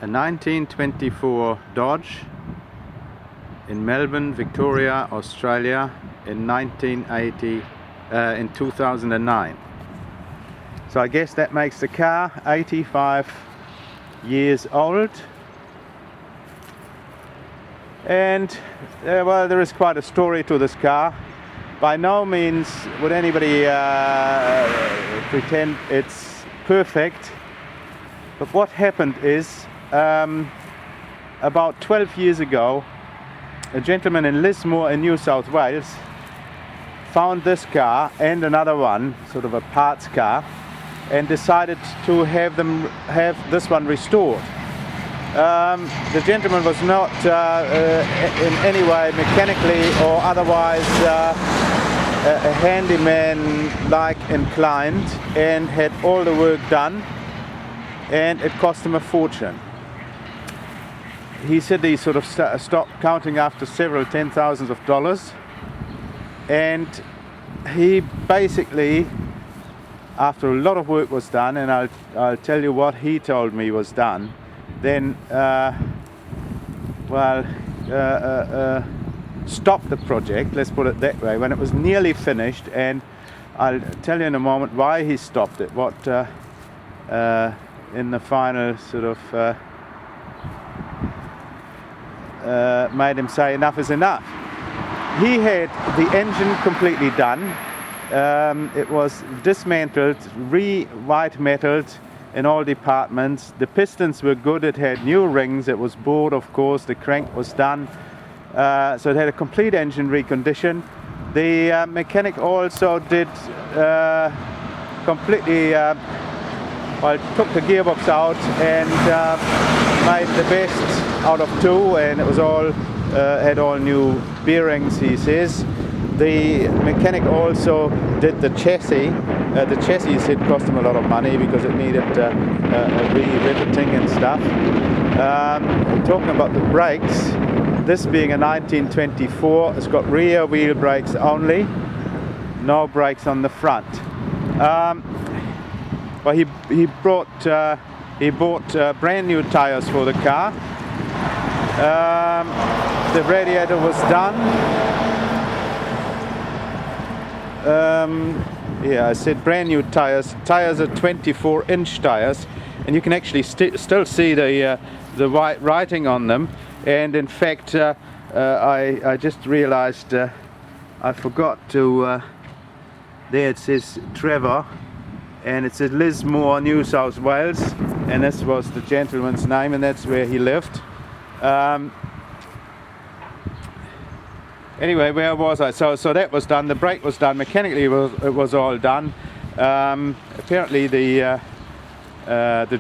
A 1924 Dodge in Melbourne, Victoria, Australia in 2009. So I guess that makes the car 85 years old. And well, there is quite a story to this car. By no means would anybody pretend it's perfect. But what happened is, about 12 years ago, a gentleman in Lismore in New South Wales found this car and another one, sort of a parts car, and decided to have this one restored. The gentleman was not in any way mechanically or otherwise a handyman-like inclined, and had all the work done, and it cost him a fortune. He said he sort of stopped counting after several $10,000s, and he basically, after a lot of work was done, and I'll tell you what he told me was done, then stopped the project, let's put it that way, when it was nearly finished. And I'll tell you in a moment why he stopped it, what in the final sort of made him say enough is enough. He had the engine completely done. It was dismantled, white metalled in all departments. The pistons were good, it had new rings, it was bored, of course, the crank was done. So it had a complete engine recondition. The mechanic also did completely, took the gearbox out and made the best out of two, and it was all had all new bearings, he says. The mechanic also did the chassis. The chassis, he said, cost him a lot of money because it needed re-riveting and stuff. Talking about the brakes, this being a 1924, it's got rear wheel brakes only, no brakes on the front. Well, he bought brand new tires for the car. The radiator was done. Yeah, I said brand new tires. Tires are 24-inch tires, and you can actually still see the white writing on them. And in fact, I just realized I forgot to. There it says Trevor, and it says Lismore, New South Wales, and this was the gentleman's name, and that's where he lived. Anyway, where was I? So that was done. The brake was done. Mechanically, it was all done. Apparently, the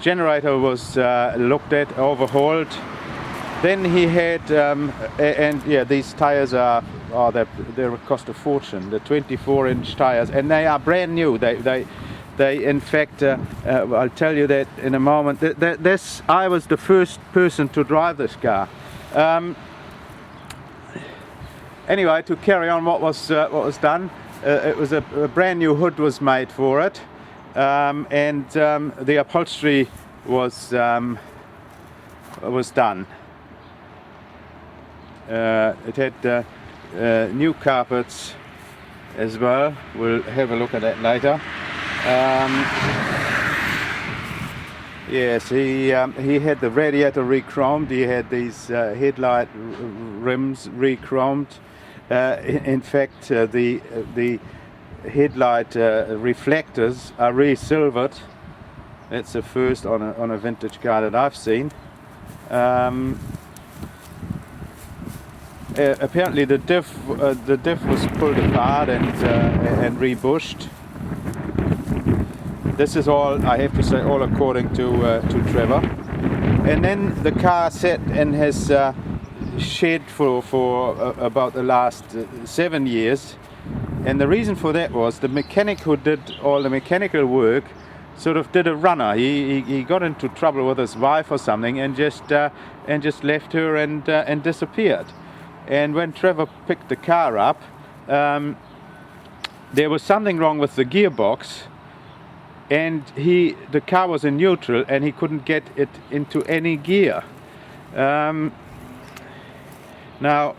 generator was looked at, overhauled. Then he had, and yeah, these tires they cost a fortune. The 24-inch tires, and they are brand new. They in fact, I'll tell you that in a moment. I was the first person to drive this car. Anyway, to carry on what was done, it was a brand new hood was made for it, and the upholstery was done. It had new carpets as well. We'll have a look at that later. Yes, he had the radiator re-chromed. He had these headlight rims re-chromed. In fact, the headlight reflectors are re-silvered. That's the first on a vintage car that I've seen. Apparently, the diff was pulled apart and rebushed. This is all, I have to say, all according to Trevor. And then the car sat in his shed for about the last 7 years, and the reason for that was the mechanic who did all the mechanical work sort of did a runner. He got into trouble with his wife or something, and just left her and disappeared. And when Trevor picked the car up, there was something wrong with the gearbox, and the car was in neutral and he couldn't get it into any gear. Now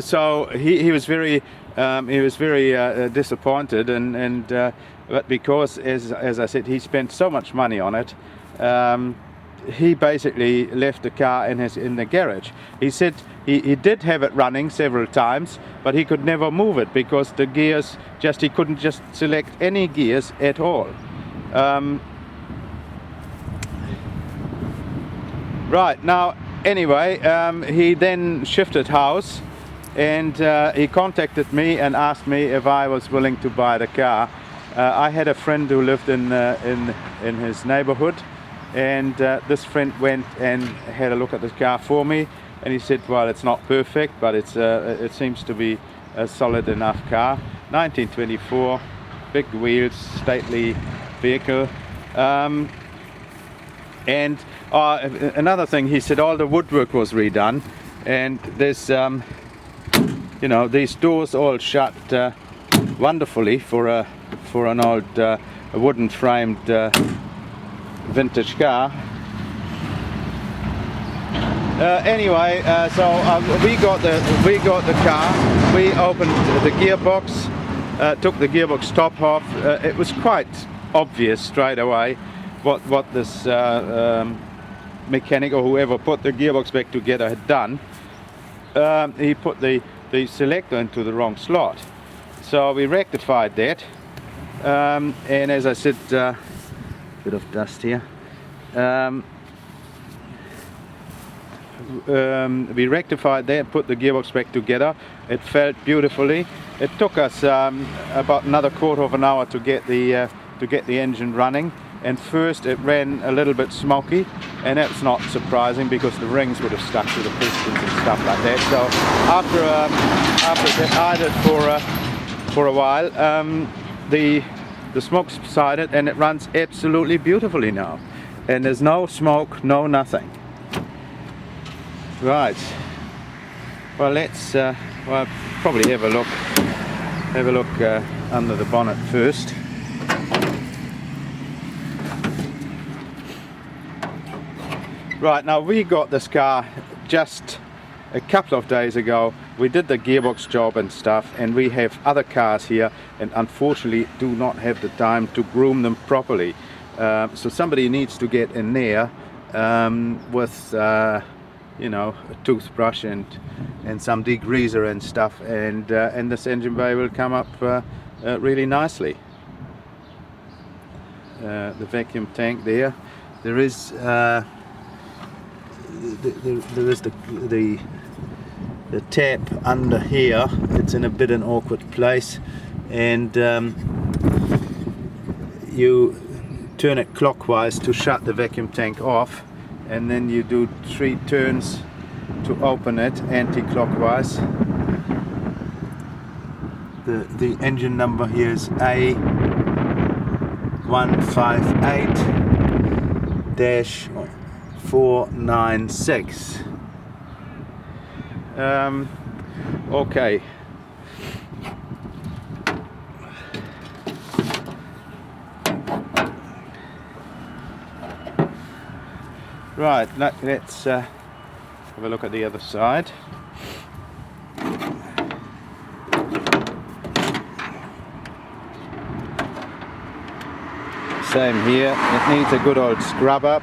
so he was very disappointed, but because as I said, he spent so much money on it, he basically left the car in the garage. He said he did have it running several times, but he could never move it because the gears he couldn't just select any gears at all. Right, now anyway, he then shifted house, and he contacted me and asked me if I was willing to buy the car. I had a friend who lived in his neighborhood, and this friend went and had a look at the car for me, and he said, well, it's not perfect, but it seems to be a solid enough car. 1924, big wheels, stately vehicle. And another thing, he said all the woodwork was redone, and there's these doors all shut wonderfully for an old wooden framed vintage car. Anyway, so we got the car. We opened the gearbox, took the gearbox top off. It was quite obvious straight away what this mechanic or whoever put the gearbox back together had done. He put the selector into the wrong slot, so we rectified that, and as I said, bit of dust here. We rectified that, put the gearbox back together. It felt beautifully. It took us about another quarter of an hour to get the engine running. And first it ran a little bit smoky, and that's not surprising because the rings would have stuck to the pistons and stuff like that. So after it idled for a while, the smoke subsided, and it runs absolutely beautifully now. And there's no smoke, no nothing. Right. Well, let's probably have a look under the bonnet first. Right, now we got this car just a couple of days ago. We did the gearbox job and stuff, and we have other cars here, and unfortunately do not have the time to groom them properly. So somebody needs to get in there with a toothbrush and some degreaser and stuff, and this engine bay will come up really nicely. The vacuum tank there. There is the tap under here. It's in a bit an awkward place, and you turn it clockwise to shut the vacuum tank off, and then you do 3 turns to open it anti-clockwise. The engine number here is A158-496. Okay. Right, let's have a look at the other side. Same here, it needs a good old scrub up.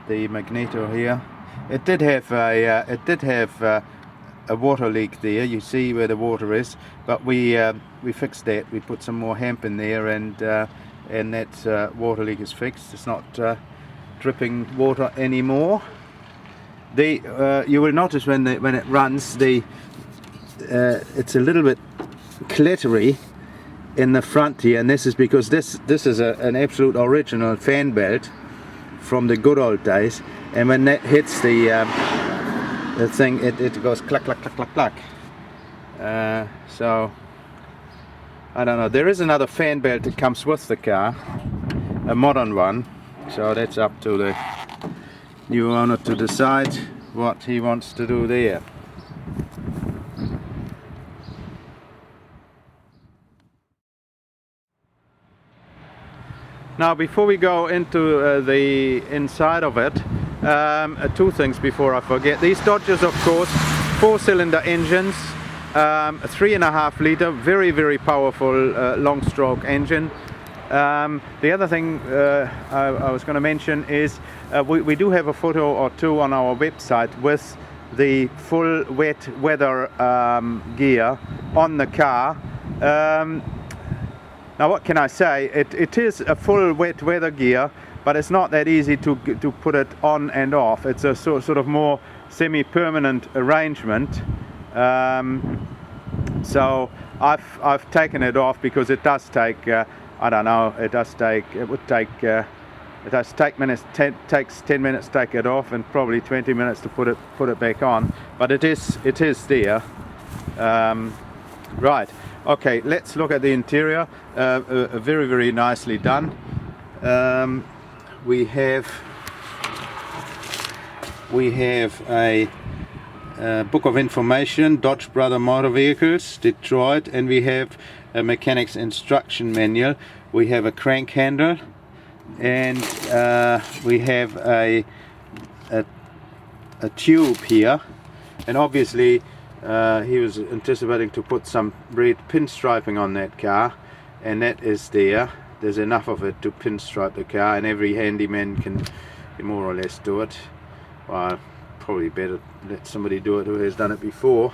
The magneto here. It did have a water leak there. You see where the water is, but we fixed that. We put some more hemp in there, and that water leak is fixed. It's not dripping water anymore. You will notice when it runs, it's a little bit clattery in the front here, and this is because this is an absolute original fan belt from the good old days, and when that hits the thing, it goes clack clack clack clack clack. So I don't know. There is another fan belt that comes with the car, a modern one. So that's up to the new owner to decide what he wants to do there. Now, before we go into the inside of it, two things before I forget. These Dodgers, of course, 4-cylinder engines, 3.5 liter, very, very powerful long stroke engine. The other thing I was going to mention is we do have a photo or two on our website with the full wet weather gear on the car. Now, what can I say? It is a full wet weather gear, but it's not that easy to put it on and off. It's a sort of more semi-permanent arrangement. So I've taken it off because it does take I don't know. It does take minutes. Takes 10 minutes to take it off, and probably 20 minutes to put it back on. But it is there. Right. Okay. Let's look at the interior. Very, very nicely done. We have a book of information, Dodge Brother Motor Vehicles, Detroit, and we have a mechanic's instruction manual. We have a crank handle, and we have a tube here, and obviously he was anticipating to put some red pinstriping on that car, and that is there. There's enough of it to pinstripe the car, and every handyman can more or less do it. Well, probably better let somebody do it who has done it before,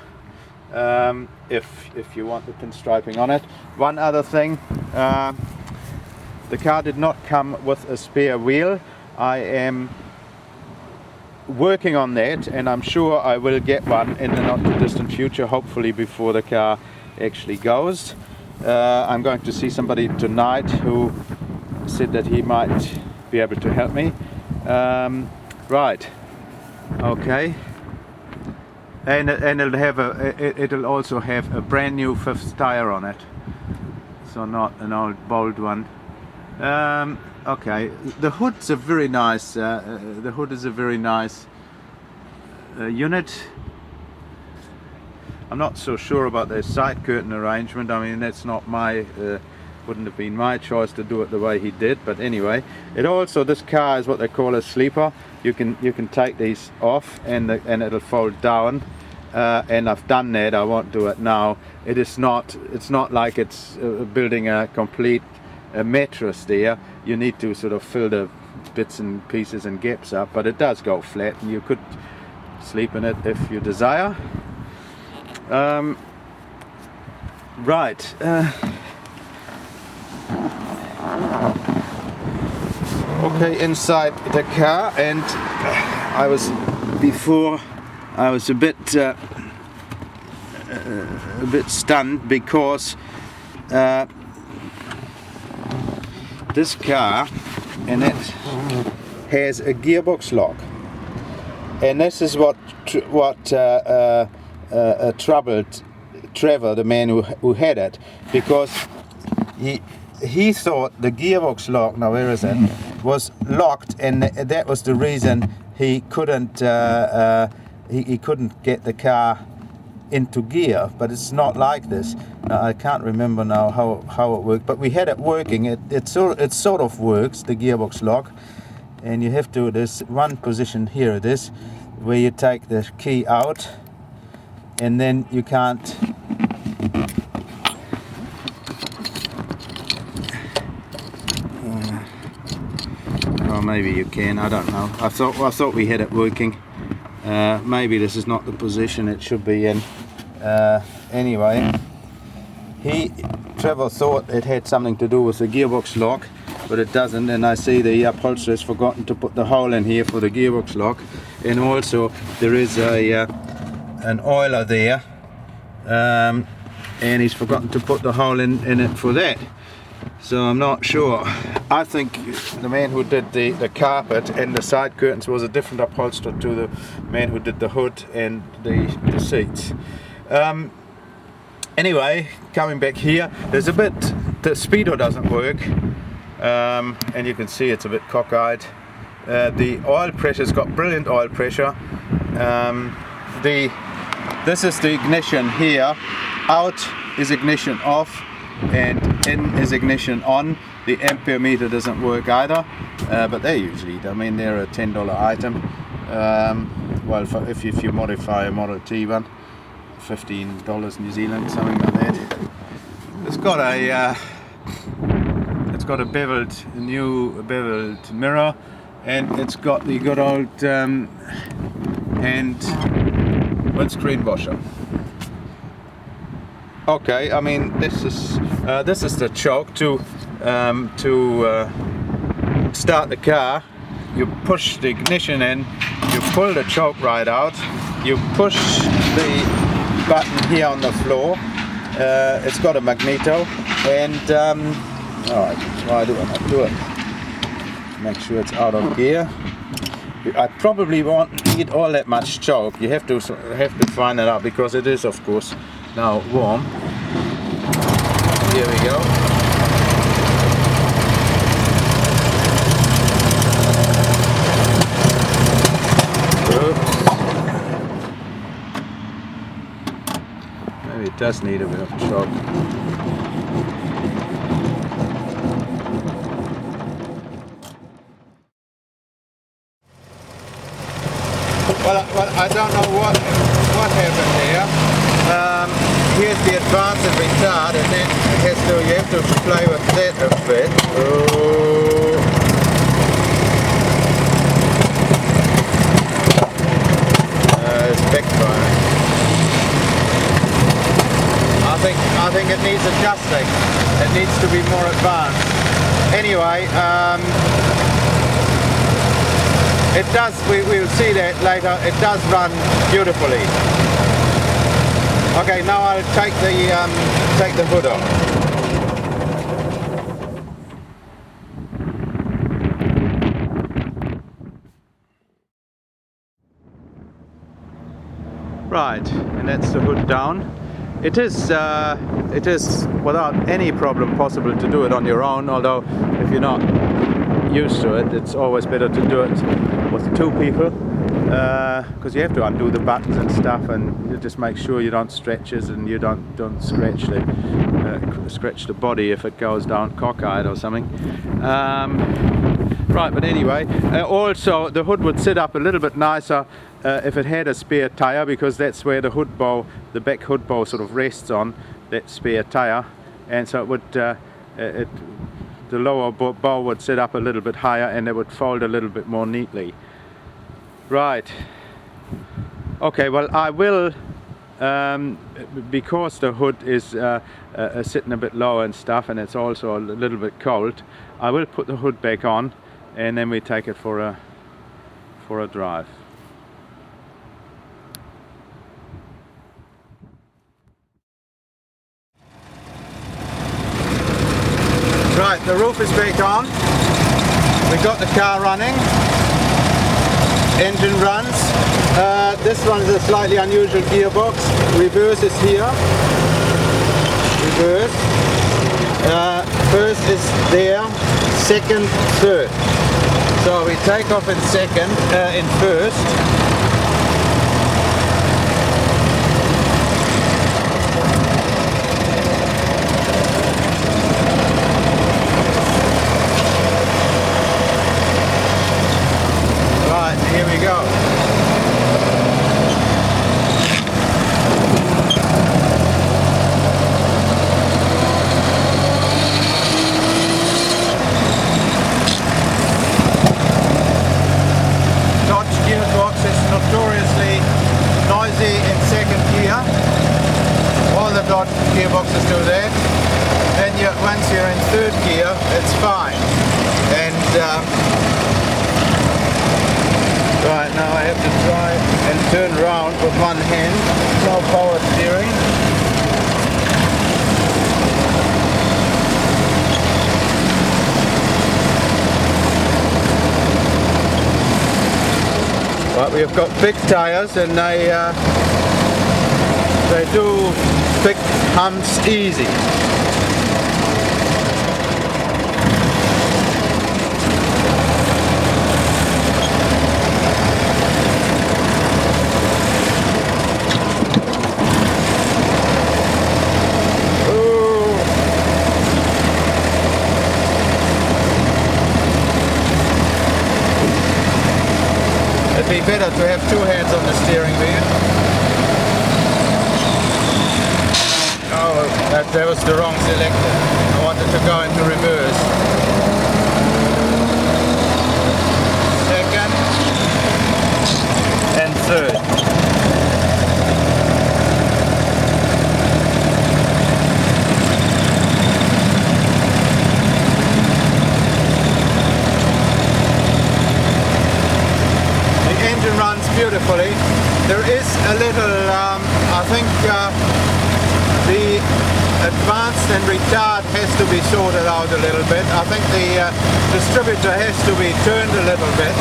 if you want the pinstriping on it. One other thing, the car did not come with a spare wheel. I am working on that, and I'm sure I will get one in the not too distant future, hopefully before the car actually goes. I'm going to see somebody tonight who said that he might be able to help me. Right. Okay. And it'll also have a brand new 5th tire on it, so not an old bold one. Okay. The hood's a very nice. The hood is a very nice unit. I'm not so sure about the side curtain arrangement. I mean, that's not my, wouldn't have been my choice to do it the way he did. But anyway, it also, this car is what they call a sleeper. You can take these off, and it'll fold down. And I've done that. I won't do it now. It's not like it's building a complete mattress there. You need to sort of fill the bits and pieces and gaps up, but it does go flat, and you could sleep in it if you desire. Right. Okay, inside the car, and I was a bit stunned because this car, and it has a gearbox lock, and this is what troubled Trevor, the man who had it, because he thought the gearbox lock, now where is it, was locked, and that was the reason he couldn't he couldn't get the car into gear. But it's not like this. Now, I can't remember now how it worked, but we had it working. It sort of works, the gearbox lock, and you have to, there's one position here, it is, where you take the key out, and then you can't or maybe you can, I don't know. I thought we had it working. Maybe this is not the position it should be in. Anyway, Trevor thought it had something to do with the gearbox lock, but it doesn't, and I see the upholsterer has forgotten to put the hole in here for the gearbox lock, and also there is an oiler there, and he's forgotten to put the hole in it for that. So I'm not sure. I think the man who did the carpet and the side curtains was a different upholsterer to the man who did the hood and the seats. Anyway, coming back here, there's a bit, the speedo doesn't work. and you can see it's a bit cockeyed. The oil pressure's got brilliant oil pressure. This is the ignition here. Out is ignition off, and in is ignition on. The ampere meter doesn't work either, but they usually, I mean, they're a $10 item. Well, if you modify a Model T one, $15 New Zealand, something like that. It's got a new beveled mirror, and it's got the good old hand windscreen washer. Okay, I mean, this is the choke to start the car. You push the ignition in, you pull the choke right out, you push the button here on the floor. It's got a magneto, and alright, why do I not do it? Make sure it's out of gear. I probably won't need all that much choke. You have to find it out, because it is, of course, now warm. Here we go. Maybe it does need a bit of choke. Well, I don't know what happened here. Here's the advance and retard, and then you have to play with that a bit. Oh. It's backfiring. I think it needs adjusting. It needs to be more advanced. Anyway, it does. We'll see that later. It does run beautifully. Okay, now I'll take the hood off. Right, and that's the hood down. It is without any problem possible to do it on your own, although if you're not used to it, it's always better to do it with two people, because you have to undo the buttons and stuff, and you just make sure you don't stretch it, and you don't scratch the body if it goes down cockeyed or something. Right, but anyway, also the hood would sit up a little bit nicer if it had a spare tyre, because that's where the hood bow, the back hood bow, sort of rests on that spare tyre, and so it would the lower bow would sit up a little bit higher, and it would fold a little bit more neatly. Right. Okay, well, I will, because the hood is sitting a bit low and stuff, and it's also a little bit cold, I will put the hood back on, and then we take it for a drive. Right, the roof is back on. We got the car running. Engine runs. This one is a slightly unusual gearbox. Reverse is here. Reverse. First is there. Second, third. So we take off in second, in first. Here we go. Dodge gearbox is notoriously noisy in second gear. All the Dodge gearboxes do that. Then once you're in third gear, it's fine. And right, now I have to try and turn around with one hand, no power steering. But we've got big tires, and they do big humps easy. be better to have two hands on the steering wheel. Oh, that was the wrong selector. I wanted to go into reverse. Second and third. Runs beautifully. There is a little, I think the advanced and retard has to be sorted out a little bit. I think the distributor has to be turned a little bit.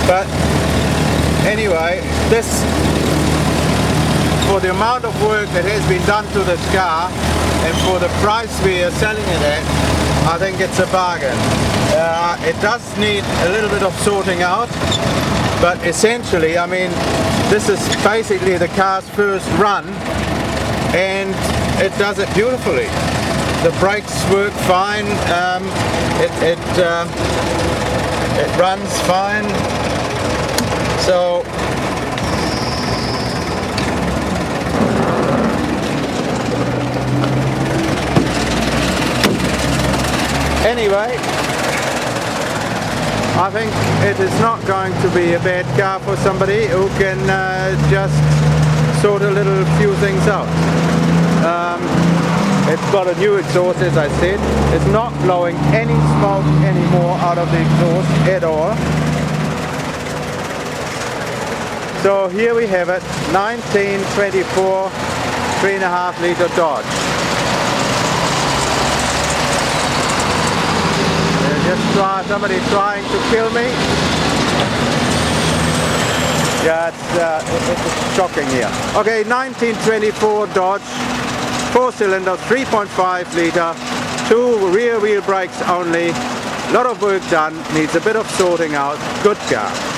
But anyway, this, for the amount of work that has been done to this car and for the price we are selling it at, I think it's a bargain. It does need a little bit of sorting out, but essentially, I mean, this is basically the car's first run and it does it beautifully. The brakes work fine, it runs fine. So anyway, I think it is not going to be a bad car for somebody who can just sort a little few things out. It's got a new exhaust, as I said. It's not blowing any smoke anymore out of the exhaust at all. So here we have it, 1924 3.5 litre Dodge. Somebody trying to kill me. Yeah, it's shocking here. Okay, 1924 Dodge, 4-cylinder, 3.5 litre, 2 rear wheel brakes only. A lot of work done, needs a bit of sorting out. Good car.